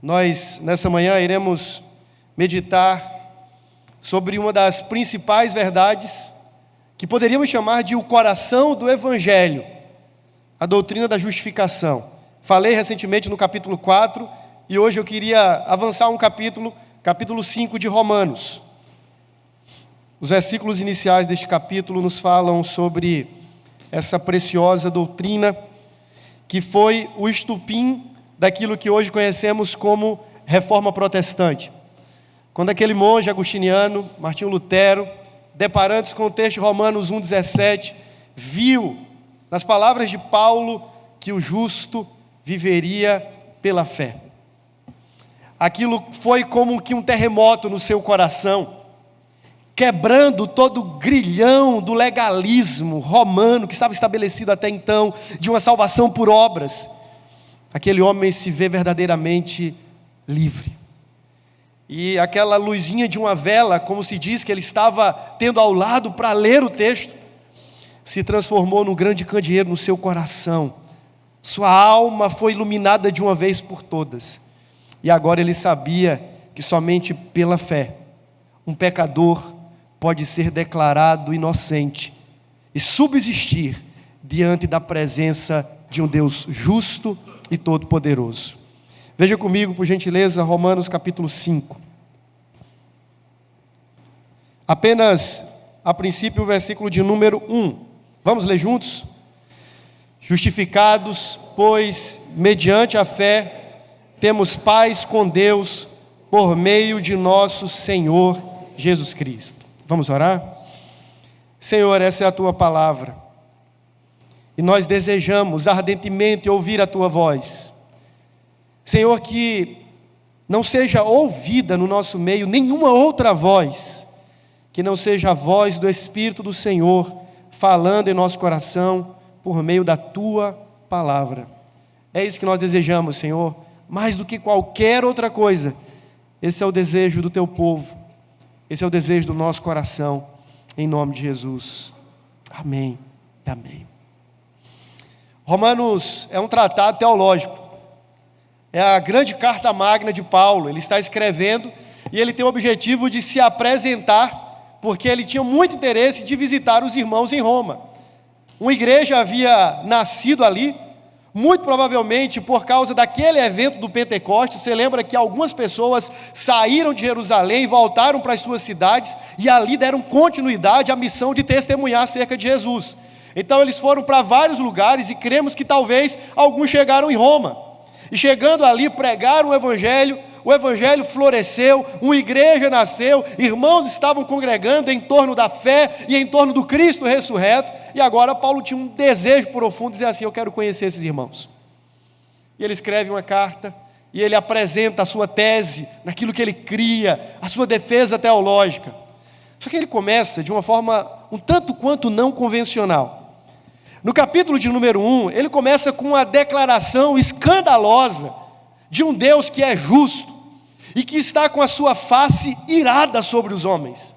Nós, nessa manhã, iremos meditar sobre uma das principais verdades que poderíamos chamar de o coração do Evangelho, a doutrina da justificação. Falei recentemente no capítulo 4 e hoje eu queria avançar um capítulo 5 de Romanos. Os versículos iniciais deste capítulo nos falam sobre essa preciosa doutrina que foi o estupim daquilo que hoje conhecemos como Reforma Protestante. Quando aquele monge agostiniano, Martinho Lutero, deparando-se com o texto de Romanos 1,17, viu nas palavras de Paulo que o justo viveria pela fé. Aquilo foi como que um terremoto no seu coração, quebrando todo o grilhão do legalismo romano que estava estabelecido até então, de uma salvação por obras. Aquele homem se vê verdadeiramente livre. E aquela luzinha de uma vela, como se diz que ele estava tendo ao lado para ler o texto, se transformou num grande candeeiro no seu coração. Sua alma foi iluminada de uma vez por todas. E agora ele sabia que somente pela fé, um pecador pode ser declarado inocente e subsistir diante da presença de um Deus justo e todo-poderoso. Veja comigo, por gentileza, Romanos capítulo 5. Apenas, a princípio, o versículo de número 1. Vamos ler juntos? Justificados, pois, mediante a fé, temos paz com Deus, por meio de nosso Senhor Jesus Cristo. Vamos orar? Senhor, essa é a Tua palavra. E nós desejamos ardentemente ouvir a Tua voz. Senhor, que não seja ouvida no nosso meio nenhuma outra voz, que não seja a voz do Espírito do Senhor falando em nosso coração por meio da Tua palavra. É isso que nós desejamos, Senhor, mais do que qualquer outra coisa. Esse é o desejo do Teu povo, esse é o desejo do nosso coração, em nome de Jesus. Amém. Amém. Romanos é um tratado teológico, é a grande carta magna de Paulo. Ele está escrevendo e ele tem o objetivo de se apresentar, porque ele tinha muito interesse de visitar os irmãos em Roma. Uma igreja havia nascido ali, muito provavelmente por causa daquele evento do Pentecostes. Você lembra que algumas pessoas saíram de Jerusalém e voltaram para as suas cidades e ali deram continuidade à missão de testemunhar acerca de Jesus. Então eles foram para vários lugares e cremos que talvez alguns chegaram em Roma. E chegando ali, pregaram o Evangelho floresceu, uma igreja nasceu, irmãos estavam congregando em torno da fé e em torno do Cristo ressurreto. E agora Paulo tinha um desejo profundo de dizer assim: eu quero conhecer esses irmãos. E ele escreve uma carta e ele apresenta a sua tese, naquilo que ele cria, a sua defesa teológica. Só que ele começa de uma forma um tanto quanto não convencional. No capítulo de número 1, ele começa com uma declaração escandalosa de um Deus que é justo e que está com a sua face irada sobre os homens.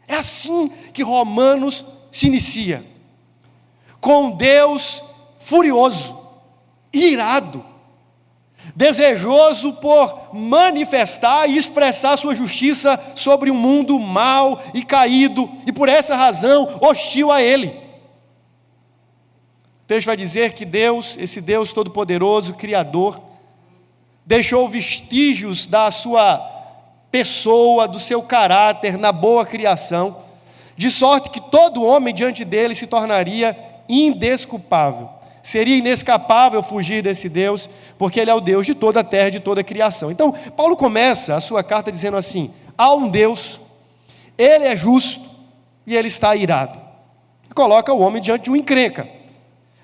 É assim que Romanos se inicia, com um Deus furioso, irado, desejoso por manifestar e expressar sua justiça sobre um mundo mau e caído, e por essa razão hostil a Ele. O texto vai dizer que Deus, esse Deus todo-poderoso, Criador, deixou vestígios da sua pessoa, do seu caráter na boa criação, de sorte que todo homem diante dele se tornaria indesculpável. Seria inescapável fugir desse Deus, porque Ele é o Deus de toda a terra, de toda a criação. Então, Paulo começa a sua carta dizendo assim: há um Deus, Ele é justo e Ele está irado. E coloca o homem diante de uma encrenca.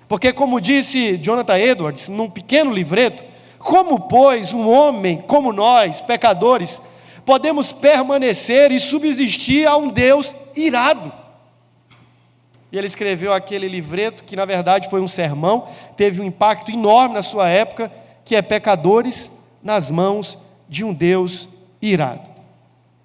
Porque, como disse Jonathan Edwards, num pequeno livreto, como, pois, um homem como nós, pecadores, podemos permanecer e subsistir a um Deus irado? E ele escreveu aquele livreto, que na verdade foi um sermão, teve um impacto enorme na sua época, que é Pecadores nas mãos de um Deus irado.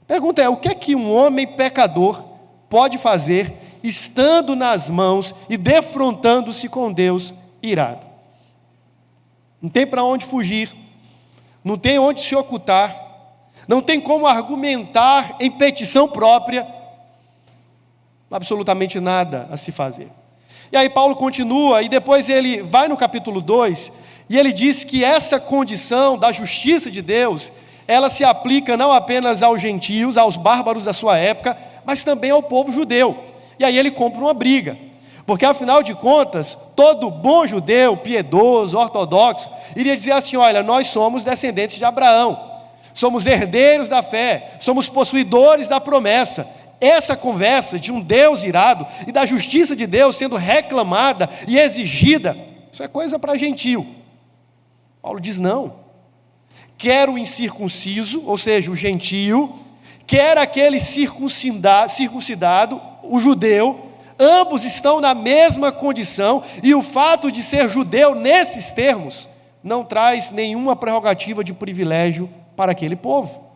A pergunta é: o que é que um homem pecador pode fazer estando nas mãos e defrontando-se com Deus irado? Não tem para onde fugir, não tem onde se ocultar, não tem como argumentar em petição própria, absolutamente nada a se fazer. E aí Paulo continua, e depois ele vai no capítulo 2, e ele diz que essa condição da justiça de Deus, ela se aplica não apenas aos gentios, aos bárbaros da sua época, mas também ao povo judeu. E aí ele compra uma briga, porque afinal de contas, todo bom judeu, piedoso, ortodoxo, iria dizer assim: olha, nós somos descendentes de Abraão, somos herdeiros da fé, somos possuidores da promessa. Essa conversa de um Deus irado e da justiça de Deus sendo reclamada e exigida, isso é coisa para gentio. Paulo diz: não, quer o incircunciso, ou seja, o gentio, quer aquele circuncidado, o judeu, ambos estão na mesma condição, e o fato de ser judeu nesses termos não traz nenhuma prerrogativa de privilégio para aquele povo.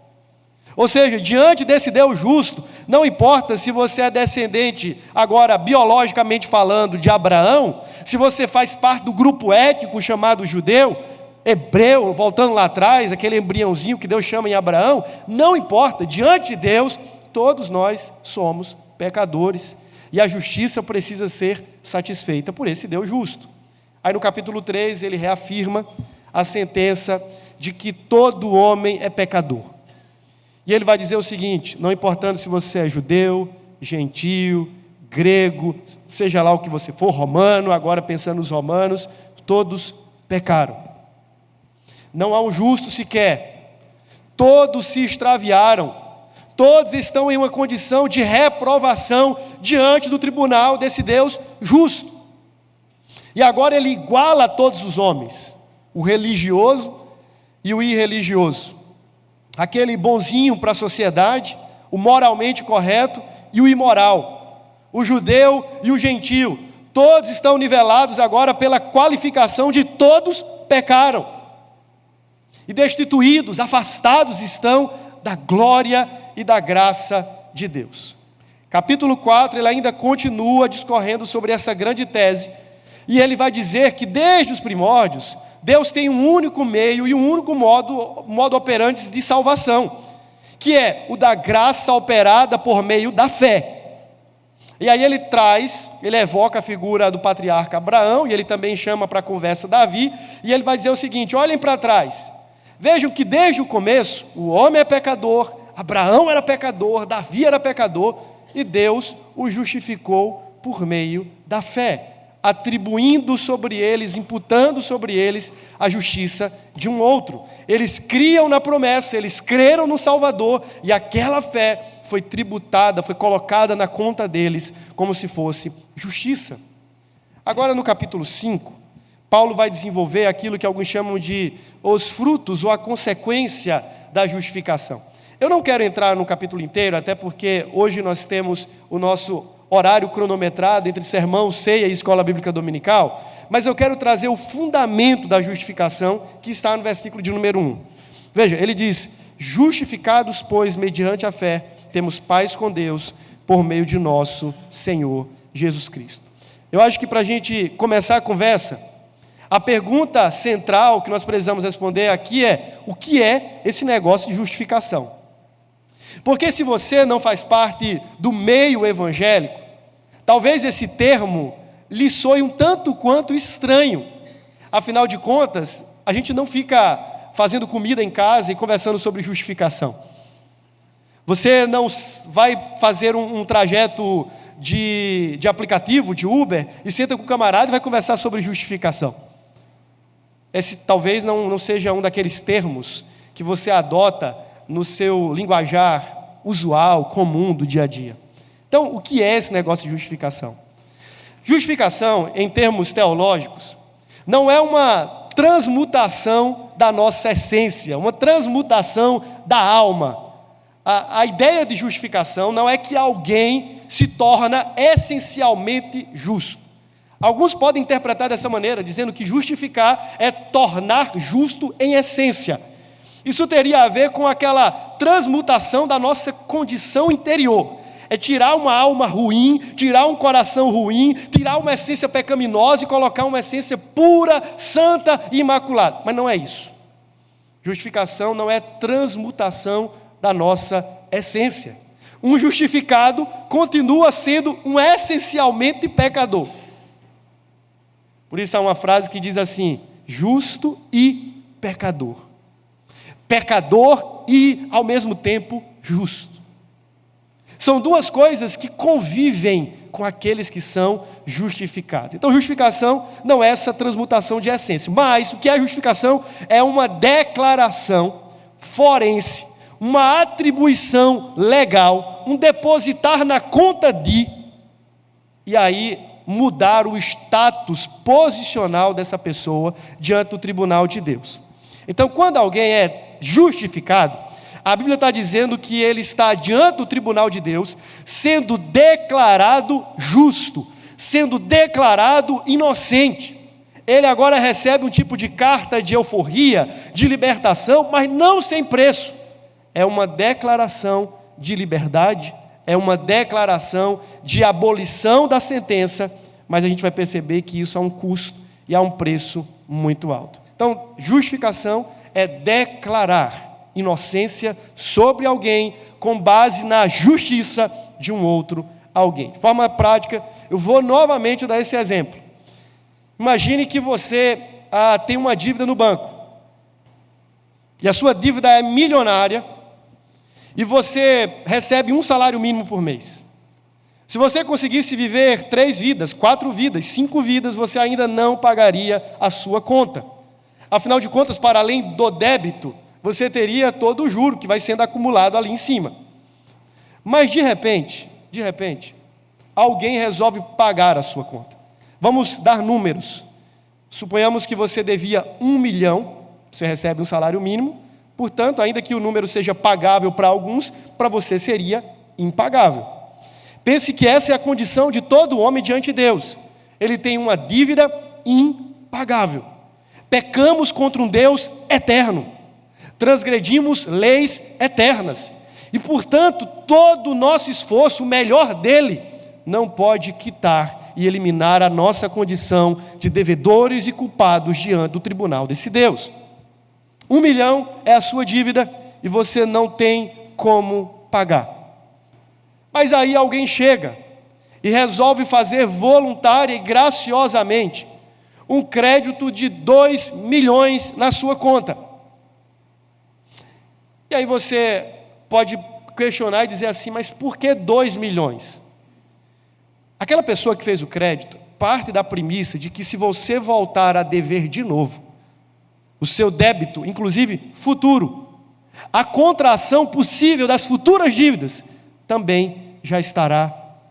Ou seja, diante desse Deus justo, não importa se você é descendente, agora biologicamente falando, de Abraão, se você faz parte do grupo étnico chamado judeu, hebreu, voltando lá atrás, aquele embriãozinho que Deus chama em Abraão, não importa, diante de Deus, todos nós somos pecadores, e a justiça precisa ser satisfeita por esse Deus justo. Aí no capítulo 3 ele reafirma a sentença de que todo homem é pecador. E ele vai dizer o seguinte: não importando se você é judeu, gentio, grego, seja lá o que você for, romano, agora pensando nos romanos, todos pecaram. Não há um justo sequer, todos se extraviaram, todos estão em uma condição de reprovação diante do tribunal desse Deus justo. E agora ele iguala todos os homens, o religioso e o irreligioso, aquele bonzinho para a sociedade, o moralmente correto e o imoral, o judeu e o gentio, todos estão nivelados agora pela qualificação de todos pecaram, e destituídos, afastados estão da glória e da graça de Deus. Capítulo 4, ele ainda continua discorrendo sobre essa grande tese, e ele vai dizer que desde os primórdios, Deus tem um único meio e um único modo operante de salvação, que é o da graça operada por meio da fé. E aí ele evoca a figura do patriarca Abraão, e ele também chama para a conversa Davi, e ele vai dizer o seguinte: olhem para trás, vejam que desde o começo, o homem é pecador, Abraão era pecador, Davi era pecador, e Deus o justificou por meio da fé, atribuindo sobre eles, imputando sobre eles a justiça de um outro. Eles criam na promessa, eles creram no Salvador, e aquela fé foi tributada, foi colocada na conta deles como se fosse justiça. Agora no capítulo 5, Paulo vai desenvolver aquilo que alguns chamam de os frutos ou a consequência da justificação. Eu não quero entrar no capítulo inteiro, até porque hoje nós temos o nosso horário cronometrado entre sermão, ceia e escola bíblica dominical, mas eu quero trazer o fundamento da justificação que está no versículo de número 1. Veja, ele diz: justificados, pois, mediante a fé, temos paz com Deus, por meio de nosso Senhor Jesus Cristo. Eu acho que para a gente começar a conversa, a pergunta central que nós precisamos responder aqui é: o que é esse negócio de justificação? Porque se você não faz parte do meio evangélico, talvez esse termo lhe soe um tanto quanto estranho. Afinal de contas, a gente não fica fazendo comida em casa e conversando sobre justificação. Você não vai fazer um trajeto de aplicativo, de Uber, e senta com o camarada e vai conversar sobre justificação. Esse talvez não seja um daqueles termos que você adota no seu linguajar usual, comum do dia a dia. Então, o que é esse negócio de justificação? Justificação, em termos teológicos, não é uma transmutação da nossa essência, uma transmutação da alma. A ideia de justificação não é que alguém se torna essencialmente justo. Alguns podem interpretar dessa maneira, dizendo que justificar é tornar justo em essência. Isso teria a ver com aquela transmutação da nossa condição interior. É tirar uma alma ruim, tirar um coração ruim, tirar uma essência pecaminosa e colocar uma essência pura, santa e imaculada. Mas não é isso. Justificação não é transmutação da nossa essência. Um justificado continua sendo um essencialmente pecador. Por isso há uma frase que diz assim: justo e pecador. Pecador e, ao mesmo tempo, justo. São duas coisas que convivem com aqueles que são justificados. Então, justificação não é essa transmutação de essência, mas o que é justificação é uma declaração forense, uma atribuição legal, um depositar na conta de, e aí mudar o status posicional dessa pessoa diante do tribunal de Deus. Então, quando alguém é justificado, a Bíblia está dizendo que ele está diante do tribunal de Deus, sendo declarado justo, sendo declarado inocente. Ele agora recebe um tipo de carta de euforia, de libertação, mas não sem preço. É uma declaração de liberdade, é uma declaração de abolição da sentença, mas a gente vai perceber que isso há um custo e há um preço muito alto. Então, justificação é declarar inocência sobre alguém com base na justiça de um outro alguém. De forma prática, eu vou novamente dar esse exemplo. Imagine que você tem uma dívida no banco, e a sua dívida é milionária, e você recebe um salário mínimo por mês. Se você conseguisse viver 3 vidas, 4 vidas, 5 vidas, você ainda não pagaria a sua conta. Afinal de contas, para além do débito, você teria todo o juro que vai sendo acumulado ali em cima. Mas de repente, alguém resolve pagar a sua conta. Vamos dar números. Suponhamos que você devia 1 milhão, você recebe um salário mínimo, portanto, ainda que o número seja pagável para alguns, para você seria impagável. Pense que essa é a condição de todo homem diante de Deus. Ele tem uma dívida impagável. Pecamos contra um Deus eterno. Transgredimos leis eternas. E, portanto, todo o nosso esforço, o melhor dele, não pode quitar e eliminar a nossa condição de devedores e culpados diante do tribunal desse Deus. 1 milhão é a sua dívida e você não tem como pagar. Mas aí alguém chega e resolve fazer voluntária e graciosamente um crédito de 2 milhões na sua conta. E aí você pode questionar e dizer assim, mas por que 2 milhões? Aquela pessoa que fez o crédito parte da premissa de que se você voltar a dever de novo, o seu débito, inclusive futuro, a contração possível das futuras dívidas, também já estará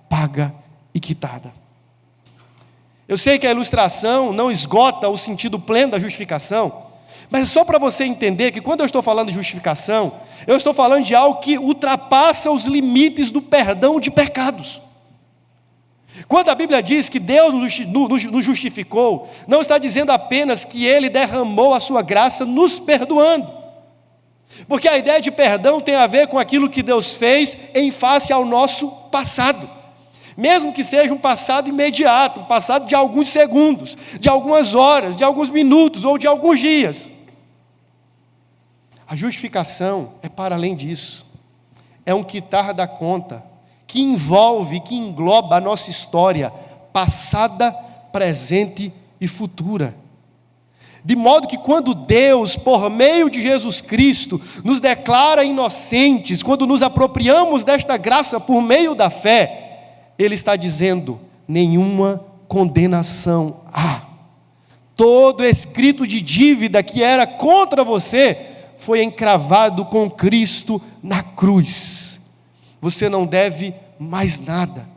paga e quitada. Eu sei que a ilustração não esgota o sentido pleno da justificação, mas é só para você entender que quando eu estou falando de justificação, eu estou falando de algo que ultrapassa os limites do perdão de pecados. Quando a Bíblia diz que Deus nos justificou, não está dizendo apenas que Ele derramou a sua graça nos perdoando. Porque a ideia de perdão tem a ver com aquilo que Deus fez em face ao nosso passado. Mesmo que seja um passado imediato, um passado de alguns segundos, de algumas horas, de alguns minutos ou de alguns dias. A justificação é para além disso. É um quitar da conta que envolve, que engloba a nossa história passada, presente e futura. De modo que quando Deus, por meio de Jesus Cristo, nos declara inocentes, quando nos apropriamos desta graça por meio da fé, Ele está dizendo, nenhuma condenação há. Todo escrito de dívida que era contra você, foi encravado com Cristo na cruz. Você não deve mais nada.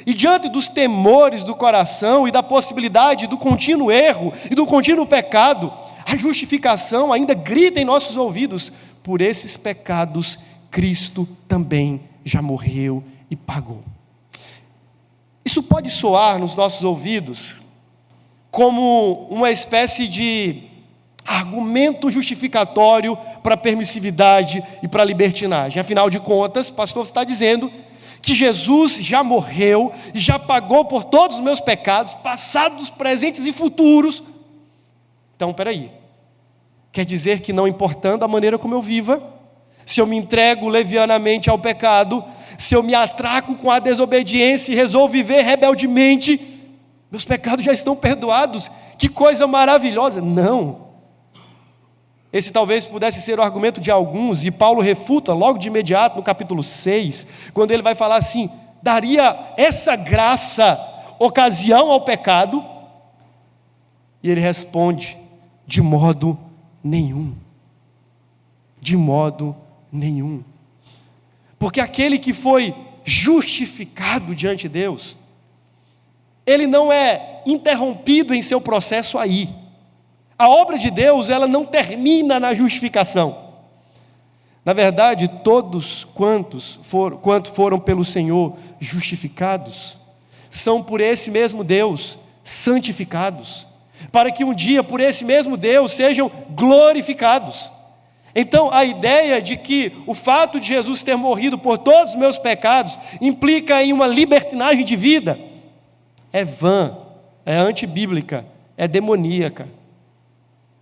E diante dos temores do coração e da possibilidade do contínuo erro e do contínuo pecado, a justificação ainda grita em nossos ouvidos, por esses pecados Cristo também já morreu e pagou. Isso pode soar nos nossos ouvidos como uma espécie de argumento justificatório para a permissividade e para a libertinagem. Afinal de contas, o pastor está dizendo que Jesus já morreu e já pagou por todos os meus pecados, passados, presentes e futuros. Então, espera aí. Quer dizer que não importando a maneira como eu viva, se eu me entrego levianamente ao pecado, se eu me atraco com a desobediência e resolvo viver rebeldemente, meus pecados já estão perdoados. Que coisa maravilhosa. Não. Esse talvez pudesse ser o argumento de alguns, e Paulo refuta logo de imediato no capítulo 6, quando ele vai falar assim: daria essa graça ocasião ao pecado? E ele responde: de modo nenhum. De modo nenhum. Porque aquele que foi justificado diante de Deus, ele não é interrompido em seu processo aí. A obra de Deus, ela não termina na justificação. Na verdade, todos quanto foram pelo Senhor justificados, são por esse mesmo Deus santificados, para que um dia por esse mesmo Deus sejam glorificados. Então, a ideia de que o fato de Jesus ter morrido por todos os meus pecados implica em uma libertinagem de vida é vã, é antibíblica, é demoníaca.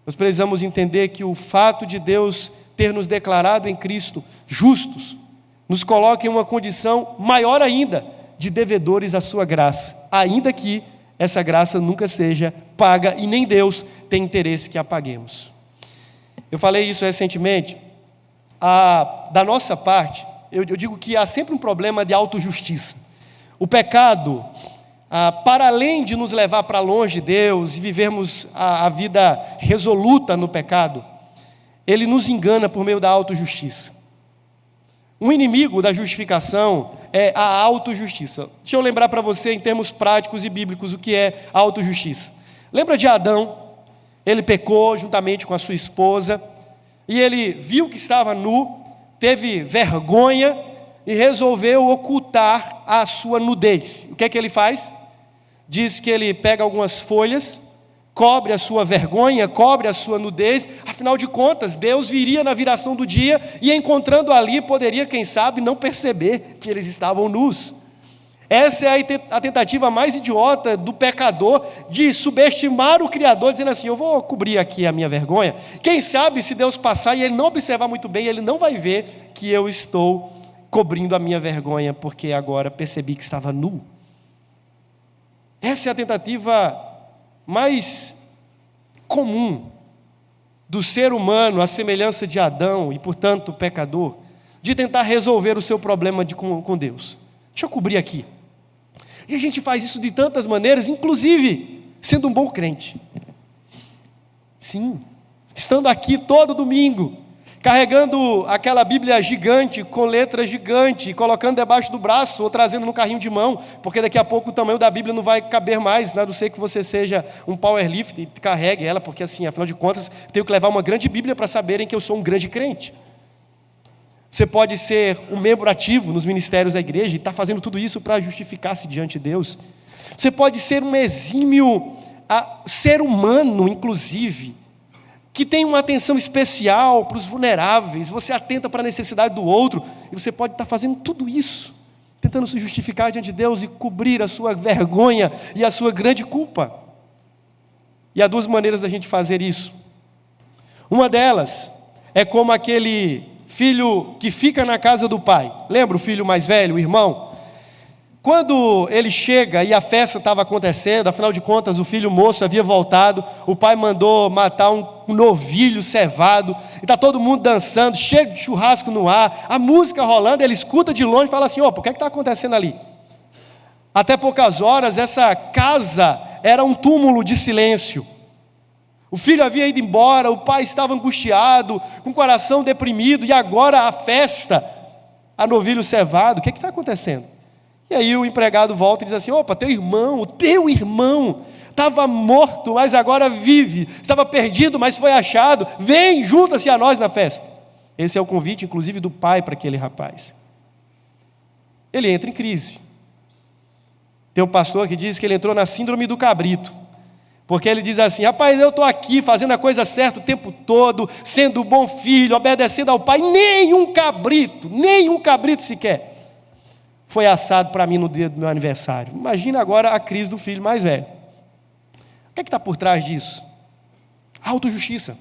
Nós precisamos entender que o fato de Deus ter nos declarado em Cristo justos, nos coloca em uma condição maior ainda de devedores à sua graça, ainda que essa graça nunca seja paga e nem Deus tem interesse que a paguemos. Eu falei isso recentemente. Da nossa parte, eu digo que há sempre um problema de autojustiça. O pecado, para além de nos levar para longe de Deus e vivermos a vida resoluta no pecado, ele nos engana por meio da autojustiça. Um inimigo da justificação é a autojustiça. Deixa eu lembrar para você, em termos práticos e bíblicos, o que é a autojustiça. Lembra de Adão? Ele pecou juntamente com a sua esposa, e ele viu que estava nu, teve vergonha e resolveu ocultar a sua nudez. O que é que ele faz? Diz que ele pega algumas folhas, cobre a sua vergonha, cobre a sua nudez. Afinal de contas, Deus viria na viração do dia e, encontrando ali, poderia, quem sabe, não perceber que eles estavam nus. Essa é a tentativa mais idiota do pecador de subestimar o Criador, dizendo assim: eu vou cobrir aqui a minha vergonha. Quem sabe, se Deus passar e ele não observar muito bem, ele não vai ver que eu estou cobrindo a minha vergonha, porque agora percebi que estava nu. Essa é a tentativa mais comum do ser humano, à semelhança de Adão e, portanto, pecador, de tentar resolver o seu problema com Deus. Deixa eu cobrir aqui. E a gente faz isso de tantas maneiras, inclusive sendo um bom crente. Sim, estando aqui todo domingo, carregando aquela Bíblia gigante, com letras gigantes, colocando debaixo do braço ou trazendo no carrinho de mão, porque daqui a pouco o tamanho da Bíblia não vai caber mais, a não ser que você seja um powerlift e carregue ela, porque assim, afinal de contas, tenho que levar uma grande Bíblia para saberem que eu sou um grande crente. Você pode ser um membro ativo nos ministérios da igreja e estar fazendo tudo isso para justificar-se diante de Deus. Você pode ser um exímio ser humano, inclusive, que tem uma atenção especial para os vulneráveis. Você atenta para a necessidade do outro, e você pode estar fazendo tudo isso, tentando se justificar diante de Deus e cobrir a sua vergonha e a sua grande culpa. E há duas maneiras da gente fazer isso. Uma delas é como aquele filho que fica na casa do pai. Lembra o filho mais velho, o irmão? Quando ele chega e a festa estava acontecendo, afinal de contas o filho moço havia voltado, o pai mandou matar um novilho cevado, e está todo mundo dançando, cheio de churrasco no ar, a música rolando, ele escuta de longe e fala assim: opa, o que está acontecendo ali? Até poucas horas essa casa era um túmulo de silêncio. O filho havia ido embora, o pai estava angustiado, com o coração deprimido, e agora a festa, a novilho cevado, o que está acontecendo? E aí o empregado volta e diz assim: opa, o teu irmão, estava morto, mas agora vive, estava perdido, mas foi achado, vem, junta-se a nós na festa. Esse é o convite, inclusive, do pai para aquele rapaz. Ele entra em crise. Tem um pastor que diz que ele entrou na síndrome do cabrito, porque ele diz assim: rapaz, eu estou aqui fazendo a coisa certa o tempo todo, sendo bom filho, obedecendo ao pai, nenhum cabrito sequer foi assado para mim no dia do meu aniversário. Imagina agora a crise do filho mais velho. O que é que está por trás disso? Autojustiça.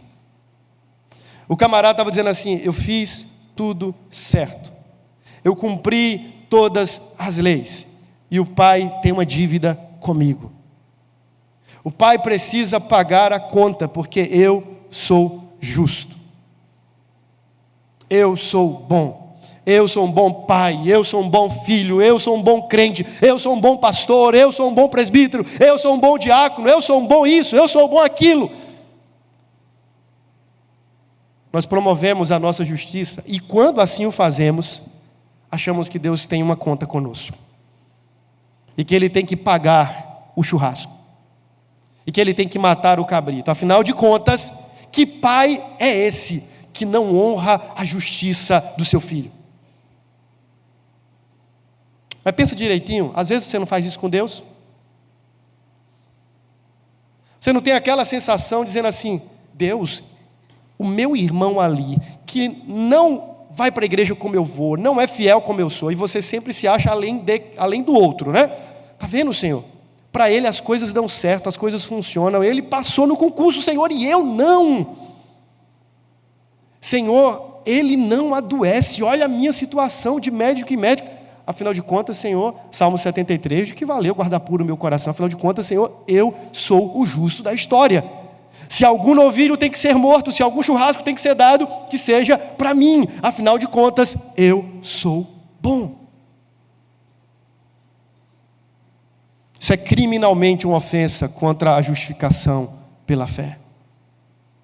O camarada estava dizendo assim: eu fiz tudo certo, eu cumpri todas as leis, e o pai tem uma dívida comigo. O pai precisa pagar a conta, porque eu sou justo. Eu sou bom. Eu sou um bom pai. Eu sou um bom filho. Eu sou um bom crente. Eu sou um bom pastor. Eu sou um bom presbítero. Eu sou um bom diácono. Eu sou um bom isso. Eu sou um bom aquilo. Nós promovemos a nossa justiça e, quando assim o fazemos, achamos que Deus tem uma conta conosco e que Ele tem que pagar o churrasco e que Ele tem que matar o cabrito. Afinal de contas, que pai é esse que não honra a justiça do seu filho? Mas pensa direitinho, às vezes você não faz isso com Deus. Você não tem aquela sensação dizendo assim: Deus, o meu irmão ali, que não vai para a igreja como eu vou, não é fiel como eu sou, e você sempre se acha além do outro, né? Está vendo, Senhor? Para ele as coisas dão certo, as coisas funcionam, ele passou no concurso, Senhor, e eu não. Senhor, ele não adoece, olha a minha situação de médico e médico. Afinal de contas, Senhor, Salmo 73, de que valeu guardar puro o meu coração. Afinal de contas, Senhor, eu sou o justo da história. Se algum novilho tem que ser morto, se algum churrasco tem que ser dado, que seja para mim. Afinal de contas, eu sou bom. Isso é criminalmente uma ofensa contra a justificação pela fé.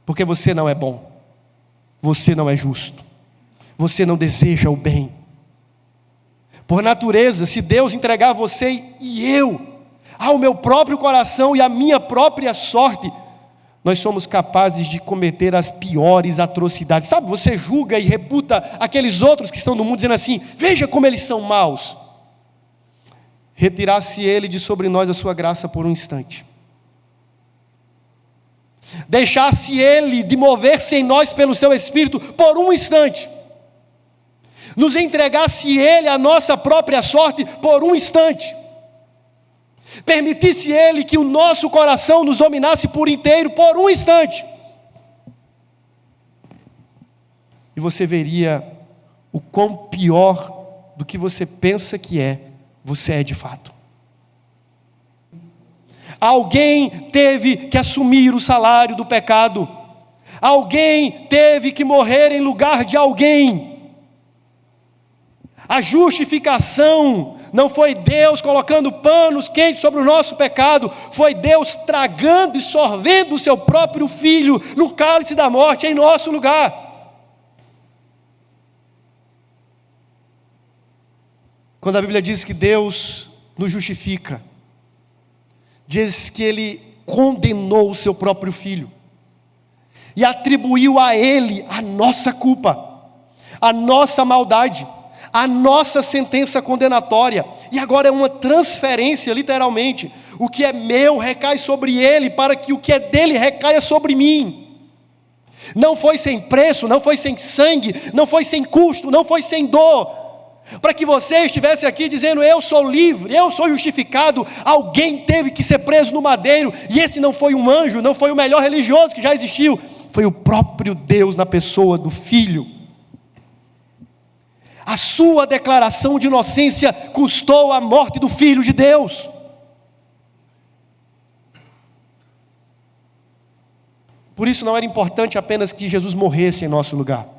Porque você não é bom. Você não é justo. Você não deseja o bem. Por natureza, se Deus entregar você e eu ao meu próprio coração e à minha própria sorte, nós somos capazes de cometer as piores atrocidades. Sabe, você julga e reputa aqueles outros que estão no mundo dizendo assim: veja como eles são maus. Retirasse Ele de sobre nós a sua graça por um instante. Deixasse Ele de mover-se em nós pelo seu Espírito por um instante. Nos entregasse Ele a nossa própria sorte por um instante. Permitisse Ele que o nosso coração nos dominasse por inteiro por um instante. E você veria o quão pior do que você pensa que é, você é de fato. Alguém teve que assumir o salário do pecado. Alguém teve que morrer em lugar de alguém. A justificação não foi Deus colocando panos quentes sobre o nosso pecado, foi Deus tragando e sorvendo o seu próprio Filho no cálice da morte em nosso lugar. Quando a Bíblia diz que Deus nos justifica, diz que Ele condenou o seu próprio Filho e atribuiu a Ele a nossa culpa, a nossa maldade, a nossa sentença condenatória, e agora é uma transferência, literalmente. O que é meu recai sobre Ele, para que o que é dele recaia sobre mim. Não foi sem preço, não foi sem sangue, não foi sem custo, não foi sem dor, para que você estivesse aqui dizendo: eu sou livre, eu sou justificado. Alguém teve que ser preso no madeiro, e esse não foi um anjo, não foi o melhor religioso que já existiu, foi o próprio Deus na pessoa do Filho. A sua declaração de inocência custou a morte do Filho de Deus. Por isso não era importante apenas que Jesus morresse em nosso lugar.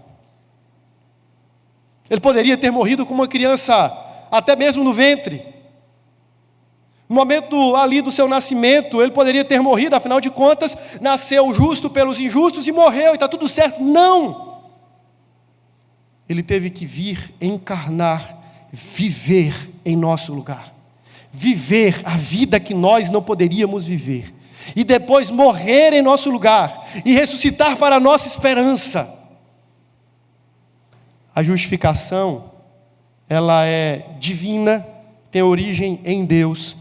Ele poderia ter morrido como uma criança, até mesmo no ventre. No momento ali do seu nascimento, ele poderia ter morrido, afinal de contas, nasceu justo pelos injustos e morreu, e está tudo certo. Não! Ele teve que vir, encarnar, viver em nosso lugar. Viver a vida que nós não poderíamos viver. E depois morrer em nosso lugar. E ressuscitar para a nossa esperança. A justificação, ela é divina, tem origem em Deus.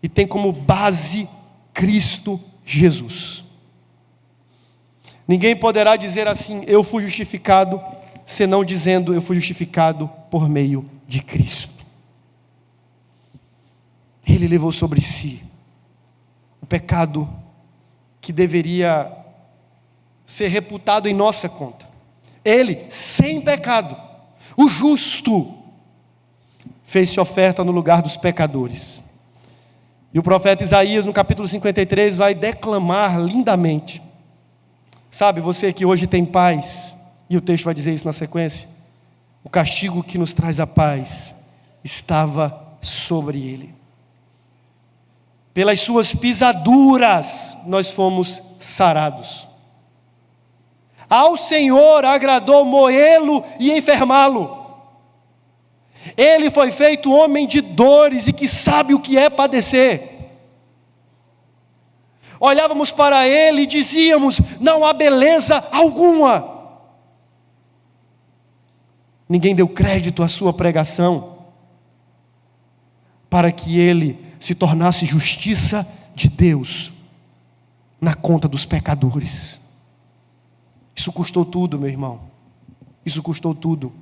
E tem como base Cristo Jesus. Ninguém poderá dizer assim: eu fui justificado, senão dizendo: eu fui justificado por meio de Cristo. Ele levou sobre si o pecado que deveria ser reputado em nossa conta. Ele, sem pecado, o justo, fez-se oferta no lugar dos pecadores. E o profeta Isaías, no capítulo 53, vai declamar lindamente. Sabe, você que hoje tem paz, e o texto vai dizer isso na sequência, o castigo que nos traz a paz estava sobre ele. Pelas suas pisaduras nós fomos sarados. Ao Senhor agradou moê-lo e enfermá-lo. Ele foi feito homem de dores e que sabe o que é padecer. Olhávamos para ele e dizíamos: não há beleza alguma. Ninguém deu crédito à sua pregação, para que ele se tornasse justiça de Deus na conta dos pecadores. Isso custou tudo, meu irmão. Isso custou tudo.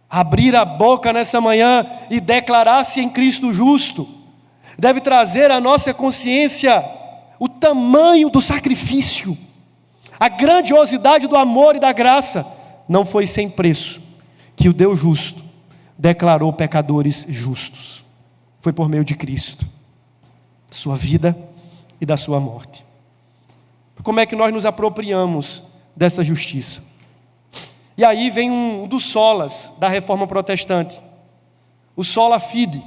Abrir a boca nessa manhã e declarar-se em Cristo justo deve trazer à nossa consciência o tamanho do sacrifício, a grandiosidade do amor e da graça. Não foi sem preço que o Deus justo declarou pecadores justos. Foi por meio de Cristo, sua vida e da sua morte. Como é que nós nos apropriamos dessa justiça? E aí vem um dos solas da reforma protestante, o sola fide.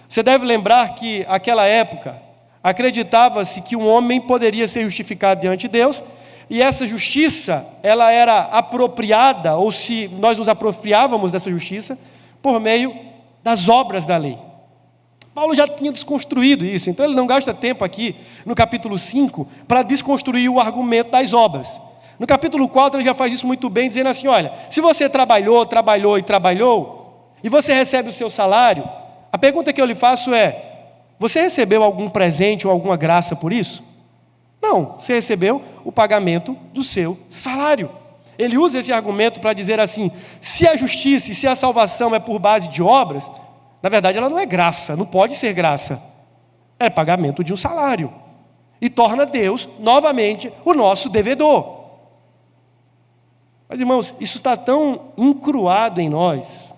Você deve lembrar que naquela época acreditava-se que um homem poderia ser justificado diante de Deus, e essa justiça, ela era apropriada, ou se nós nos apropriávamos dessa justiça, por meio das obras da lei. Paulo já tinha desconstruído isso, então ele não gasta tempo aqui no capítulo 5 para desconstruir o argumento das obras. No capítulo 4 ele já faz isso muito bem, dizendo assim: olha, se você trabalhou, e você recebe o seu salário, a pergunta que eu lhe faço é: você recebeu algum presente ou alguma graça por isso? Não, você recebeu o pagamento do seu salário. Ele usa esse argumento para dizer assim: se a justiça e se a salvação é por base de obras, na verdade ela não é graça, não pode ser graça, é pagamento de um salário, e torna Deus novamente o nosso devedor. Mas, irmãos, isso está tão encruado em nós,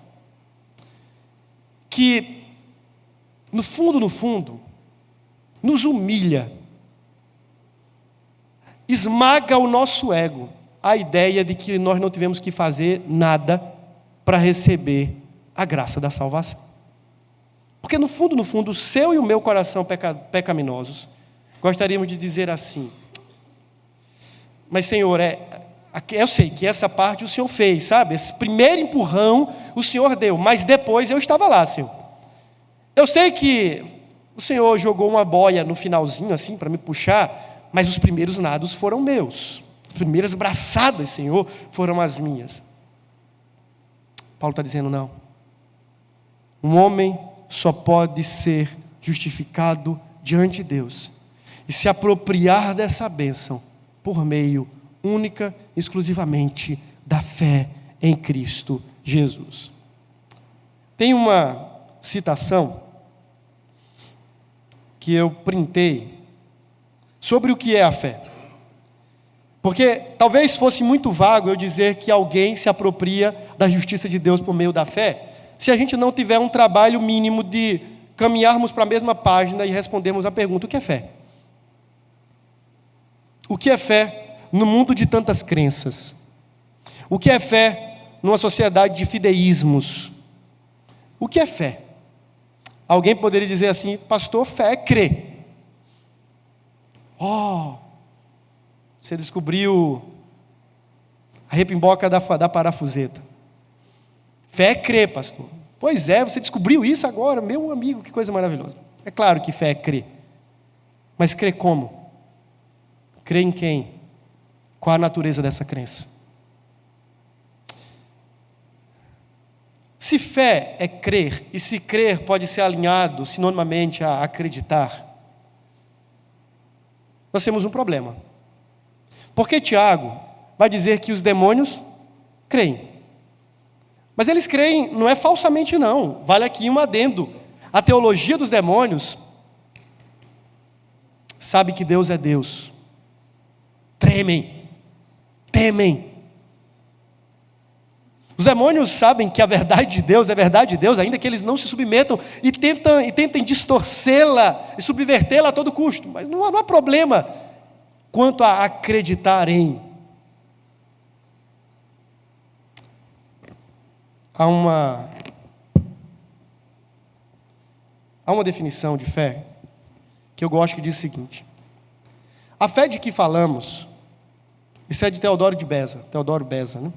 que, no fundo, nos humilha, esmaga o nosso ego, a ideia de que nós não tivemos que fazer nada para receber a graça da salvação. Porque, no fundo, o seu e o meu coração pecaminosos, gostaríamos de dizer assim: mas, Senhor, eu sei que essa parte o Senhor fez, sabe? Esse primeiro empurrão o Senhor deu, mas depois eu estava lá, Senhor. Eu sei que o Senhor jogou uma boia no finalzinho, assim, para me puxar, mas os primeiros nados foram meus. As primeiras braçadas, Senhor, foram as minhas. Paulo está dizendo: não. Um homem só pode ser justificado diante de Deus e se apropriar dessa bênção por meio única, exclusivamente da fé em Cristo Jesus. Tem uma citação que eu printei sobre o que é a fé. Porque talvez fosse muito vago eu dizer que alguém se apropria da justiça de Deus por meio da fé, se a gente não tiver um trabalho mínimo de caminharmos para a mesma página e respondermos a pergunta: o que é fé? O que é fé no mundo de tantas crenças? O que é fé numa sociedade de fideísmos? O que é fé? Alguém poderia dizer assim: pastor, fé é crer. Você descobriu a repimboca da parafuseta. Fé é crer, pastor. Pois é, você descobriu isso agora, meu amigo, que coisa maravilhosa. É claro que fé é crer. Mas crer como? Crer em quem? Qual a natureza dessa crença? Se fé é crer, e se crer pode ser alinhado sinonimamente a acreditar, nós temos um problema. Porque Tiago vai dizer que os demônios creem. Mas eles creem, não é falsamente não. Vale aqui um adendo. A teologia dos demônios sabe que Deus é Deus. Temem. Os demônios sabem que a verdade de Deus é verdade de Deus, ainda que eles não se submetam e tentem distorcê-la e subvertê-la a todo custo. Mas não há problema quanto a acreditar em. Há uma definição de fé que eu gosto, que diz o seguinte: a fé de que falamos, isso é de Teodoro Beza, né?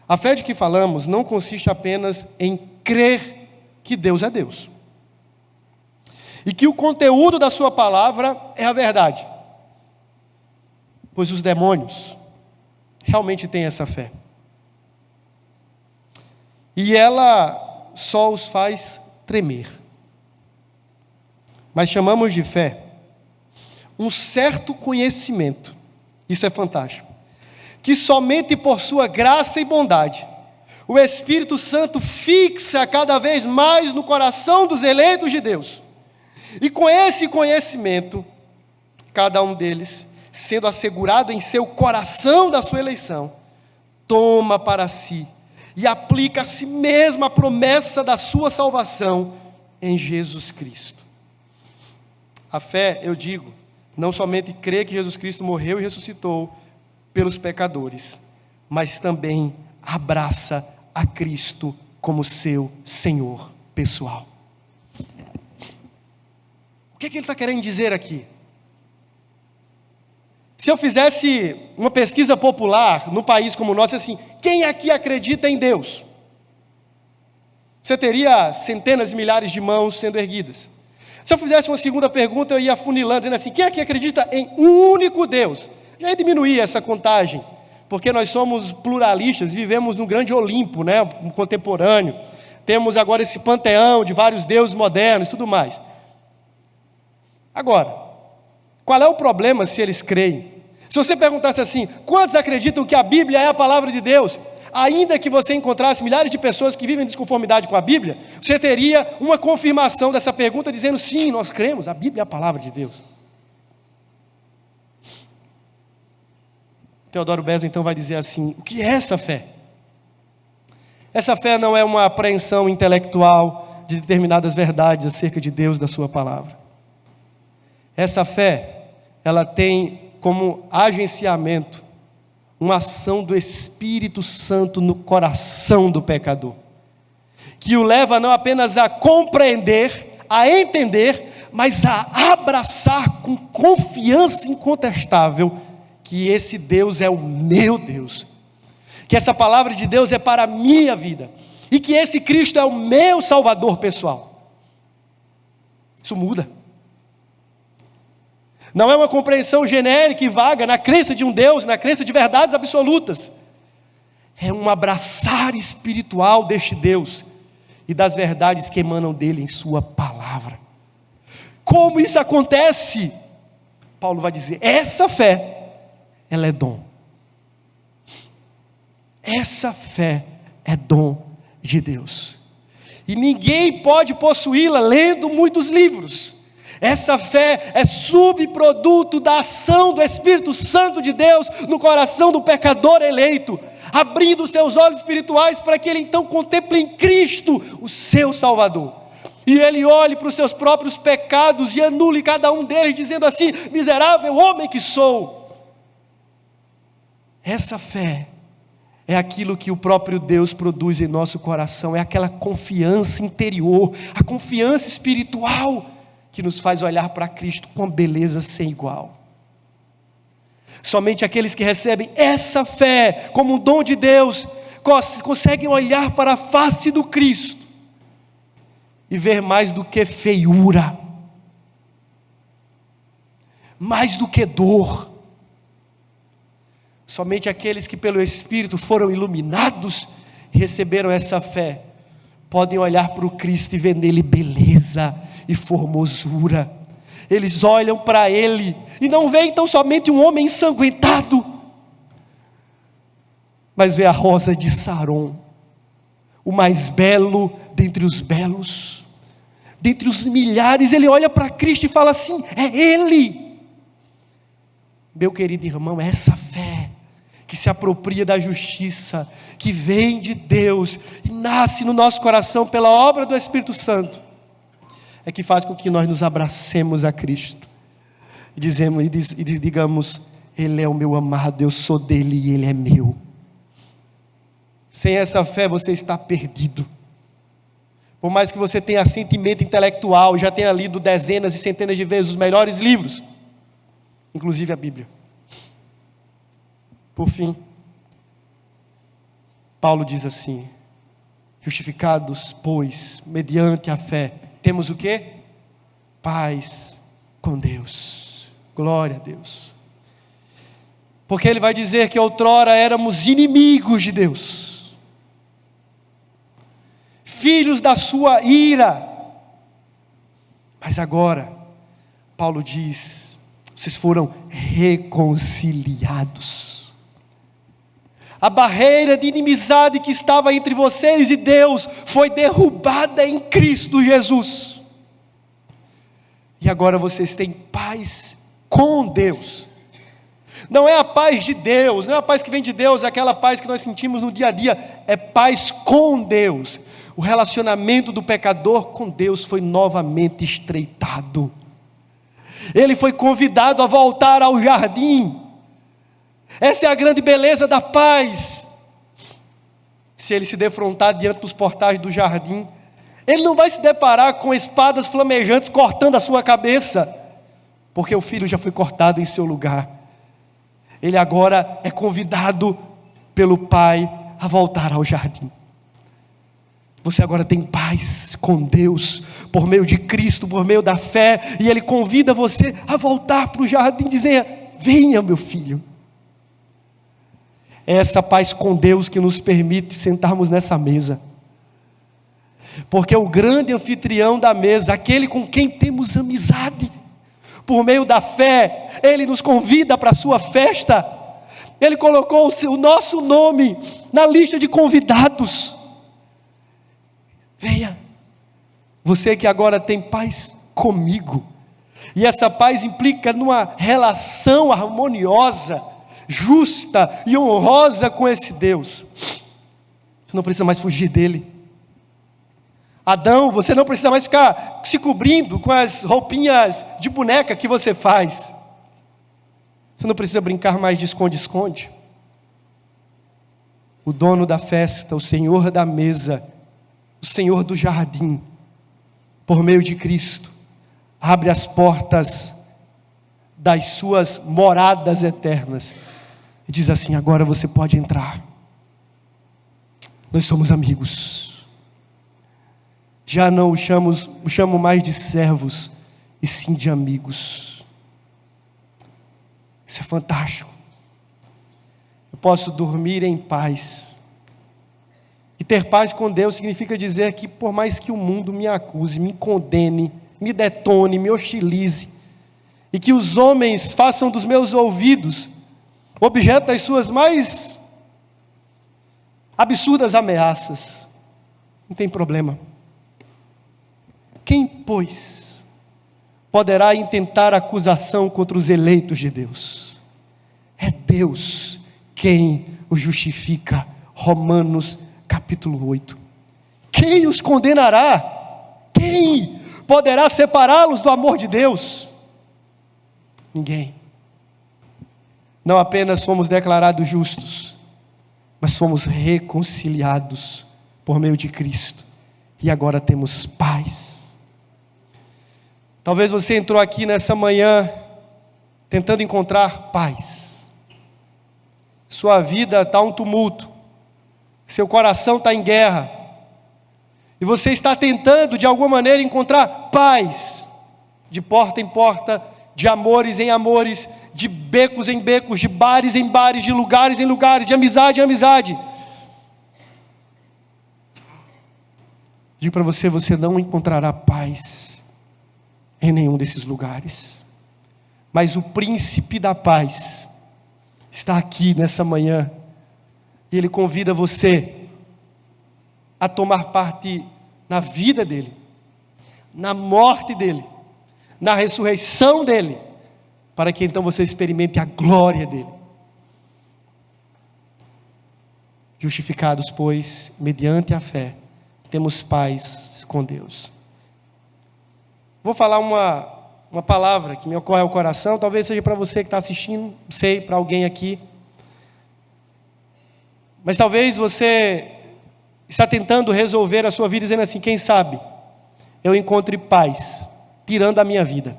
A fé de que falamos não consiste apenas em crer que Deus é Deus, e que o conteúdo da sua palavra é a verdade, pois os demônios realmente têm essa fé, e ela só os faz tremer. Mas chamamos de fé um certo conhecimento, isso é fantástico, que somente por sua graça e bondade, o Espírito Santo fixa cada vez mais no coração dos eleitos de Deus. E com esse conhecimento, cada um deles, sendo assegurado em seu coração da sua eleição, toma para si e aplica a si mesmo a promessa da sua salvação em Jesus Cristo. A fé, eu digo, não somente crê que Jesus Cristo morreu e ressuscitou pelos pecadores, mas também abraça a Cristo como seu Senhor pessoal. O que ele está querendo dizer aqui? Se eu fizesse uma pesquisa popular num país como o nosso, assim, quem aqui acredita em Deus? Você teria centenas e milhares de mãos sendo erguidas. Se eu fizesse uma segunda pergunta, eu ia afunilando, dizendo assim: quem aqui acredita em um único Deus? Já ia diminuir essa contagem, porque nós somos pluralistas, vivemos num grande Olimpo, né, um contemporâneo. Temos agora esse panteão de vários deuses modernos e tudo mais. Agora, qual é o problema se eles creem? Se você perguntasse assim: quantos acreditam que a Bíblia é a palavra de Deus? Ainda que você encontrasse milhares de pessoas que vivem em desconformidade com a Bíblia, você teria uma confirmação dessa pergunta dizendo: sim, nós cremos, a Bíblia é a palavra de Deus. Teodoro Beza então vai dizer assim: o que é essa fé? Essa fé não é uma apreensão intelectual de determinadas verdades acerca de Deus, da sua palavra. Essa fé, ela tem como agenciamento uma ação do Espírito Santo no coração do pecador, que o leva não apenas a compreender, a entender, mas a abraçar com confiança incontestável que esse Deus é o meu Deus, que essa palavra de Deus é para a minha vida, e que esse Cristo é o meu Salvador pessoal. Isso muda. Não é uma compreensão genérica e vaga na crença de um Deus, na crença de verdades absolutas. É um abraçar espiritual deste Deus e das verdades que emanam dele em sua palavra. Como isso acontece? Paulo vai dizer: essa fé, ela é dom. Essa fé é dom de Deus. E ninguém pode possuí-la lendo muitos livros. Essa fé é subproduto da ação do Espírito Santo de Deus no coração do pecador eleito, abrindo seus olhos espirituais para que ele então contemple em Cristo o seu Salvador. E ele olhe para os seus próprios pecados e anule cada um deles, dizendo assim: miserável homem que sou. Essa fé é aquilo que o próprio Deus produz em nosso coração, é aquela confiança interior, a confiança espiritual, que nos faz olhar para Cristo com beleza sem igual. Somente aqueles que recebem essa fé como um dom de Deus, conseguem olhar para a face do Cristo e ver mais do que feiura, mais do que dor. Somente aqueles que pelo Espírito foram iluminados e receberam essa fé, podem olhar para o Cristo e ver nele beleza e formosura. Eles olham para ele e não veem então somente um homem ensanguentado, mas vê a rosa de Saron, o mais belo dentre os belos, dentre os milhares. Ele olha para Cristo e fala assim: é ele. Meu querido irmão, é essa fé que se apropria da justiça, que vem de Deus e nasce no nosso coração pela obra do Espírito Santo, é que faz com que nós nos abracemos a Cristo e digamos: Ele é o meu amado, eu sou dele e Ele é meu. Sem essa fé você está perdido. Por mais que você tenha assentimento intelectual, já tenha lido dezenas e centenas de vezes os melhores livros, inclusive a Bíblia. Por fim, Paulo diz assim: justificados, pois, mediante a fé, temos o quê? Paz com Deus. Glória a Deus. Porque ele vai dizer que outrora éramos inimigos de Deus, filhos da sua ira, mas agora, Paulo diz, vocês foram reconciliados. A barreira de inimizade que estava entre vocês e Deus foi derrubada em Cristo Jesus. E agora vocês têm paz com Deus. Não é a paz de Deus, não é a paz que vem de Deus, é aquela paz que nós sentimos no dia a dia, é paz com Deus. O relacionamento do pecador com Deus foi novamente estreitado. Ele foi convidado a voltar ao jardim. Essa é a grande beleza da paz. Se ele se defrontar diante dos portais do jardim, ele não vai se deparar com espadas flamejantes cortando a sua cabeça, porque o filho já foi cortado em seu lugar. Ele agora é convidado pelo Pai a voltar ao jardim. Você agora tem paz com Deus, por meio de Cristo, por meio da fé, e Ele convida você a voltar para o jardim, dizendo: venha, meu filho. É essa paz com Deus que nos permite sentarmos nessa mesa, porque o grande anfitrião da mesa, aquele com quem temos amizade, por meio da fé, Ele nos convida para a sua festa. Ele colocou o nosso nome na lista de convidados. Venha, você que agora tem paz comigo, e essa paz implica numa relação harmoniosa, justa e honrosa com esse Deus. Você não precisa mais fugir dele. Adão, você não precisa mais ficar se cobrindo com as roupinhas de boneca que você faz. Você não precisa brincar mais de esconde-esconde. O dono da festa, o Senhor da mesa, o Senhor do jardim, por meio de Cristo, abre as portas das suas moradas eternas e diz assim: agora você pode entrar. Nós somos amigos. Já não o chamo mais de servos, e sim de amigos. Isso é fantástico. Eu posso dormir em paz. E ter paz com Deus significa dizer que, por mais que o mundo me acuse, me condene, me detone, me hostilize, e que os homens façam dos meus ouvidos objeto das suas mais absurdas ameaças, não tem problema. Quem, pois, poderá intentar acusação contra os eleitos de Deus? É Deus quem os justifica. Romanos capítulo 8. Quem os condenará? Quem poderá separá-los do amor de Deus? Ninguém. Não apenas fomos declarados justos, mas fomos reconciliados por meio de Cristo, e agora temos paz. Talvez você entrou aqui nessa manhã tentando encontrar paz. Sua vida está um tumulto, seu coração está em guerra, e você está tentando de alguma maneira encontrar paz, de porta em porta, de amores em amores, de becos em becos, de bares em bares, de lugares em lugares, de amizade em amizade. Digo para você, você não encontrará paz em nenhum desses lugares, mas o príncipe da paz está aqui nessa manhã, e ele convida você a tomar parte na vida dele, na morte dele, na ressurreição dele, para que então você experimente a glória dele. Justificados, pois, mediante a fé, temos paz com Deus. Vou falar uma palavra que me ocorre ao coração, talvez seja para você que está assistindo, não sei, para alguém aqui. Mas talvez você está tentando resolver a sua vida dizendo assim, quem sabe eu encontre paz, tirando a minha vida.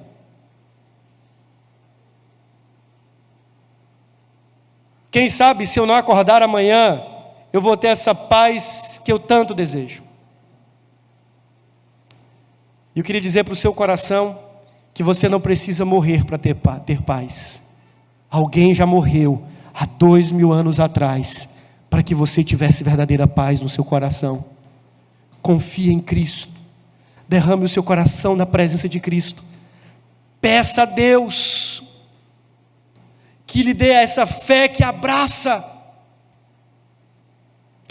Quem sabe se eu não acordar amanhã, eu vou ter essa paz que eu tanto desejo. E eu queria dizer para o seu coração que você não precisa morrer para ter paz. Alguém já morreu há 2000 anos atrás para que você tivesse verdadeira paz no seu coração. Confie em Cristo. Derrame o seu coração na presença de Cristo. Peça a Deus que lhe dê essa fé que abraça.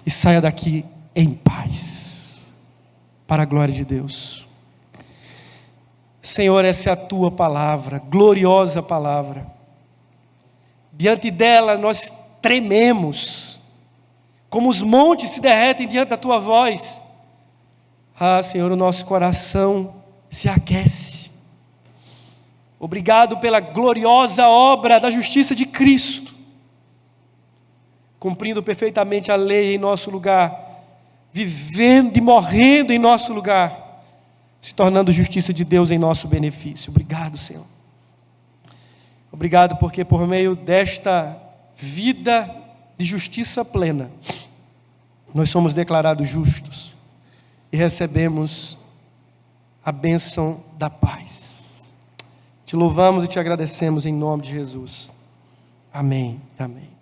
E saia daqui em paz. Para a glória de Deus. Senhor, essa é a tua palavra, gloriosa palavra. Diante dela nós trememos, como os montes se derretem diante da tua voz. Ah, Senhor, o nosso coração se aquece. Obrigado pela gloriosa obra da justiça de Cristo, cumprindo perfeitamente a lei em nosso lugar, vivendo e morrendo em nosso lugar, se tornando justiça de Deus em nosso benefício. Obrigado, Senhor. Obrigado porque por meio desta vida de justiça plena, nós somos declarados justos e recebemos a bênção da paz. Te louvamos e te agradecemos em nome de Jesus. Amém. Amém.